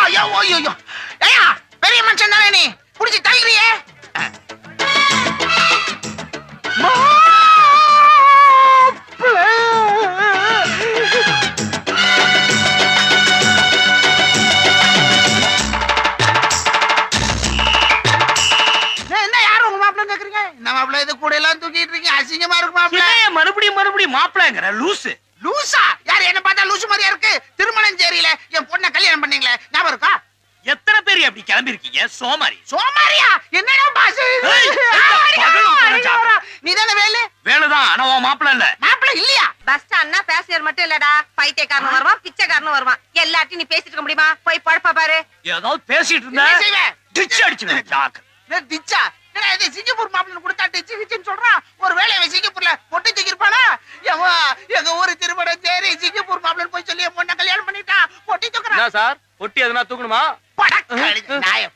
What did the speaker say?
ஐயோ ஐயோ ஏயா பெரிய மனுஷன் தானே நீ புடிச்சு தள்ளுறியே மறுபடியும் மாப்பிள்ளைங்கிற லூசு. லூசா? யார் என்ன பார்த்தா லூசு மாதிரியா இருக்கு? திருமணஞ்சேரியில என் பொண்ணை கல்யாணம் பண்ணீங்களே ஞாபகம் இருக்கா? எத்தனை பேர் அப்படி கிளம்பி இருக்கீங்க? சோமாரி. சோமாரியா? என்னடா பாஸ்? நீதானே வேலு? வேலுதான், ஆனா உன் மாப்பிள்ளை இல்ல. மாப்பிள்ளை இல்லையா? பஸ் ஸ்டாண்ட்னா பேசியர் மட்டும் இல்லடா, பைத்தியக்காரனும் வருவான், பிச்சைக்காரனும் வருவான். எல்லாத்தையும் நீ பேசிட்டு இருக்க முடியுமா? போய் பழப்ப பாரு. ஏதாவது பேசிட்டு இருந்தா என்ன செய்வே? டிச்சு அடிச்சுடுவேன். ஜாக்கு. டிச்சா? என்ன இது சிங்கப்பூர் மாப்பிள்ளை கொடுத்தா டிச்சு கிச்சுன்னு சொல்றான்? ஒரு வேலையை சிங்கப்பூர்ல பொட்டு தூக்கிருப்பானா? ஏமா எங்க ஊரு திருமணஞ்சேரி சிங்கப்பூர் மாப்பிள்ளை போய் சொல்லி என் பொண்ணை கல்யாணம் பண்ணிட்டா பொட்டி தூக்குறான். என்ன சார், பொட்டி எதுனா தூக்கணுமா? படக்கடி நாயம்.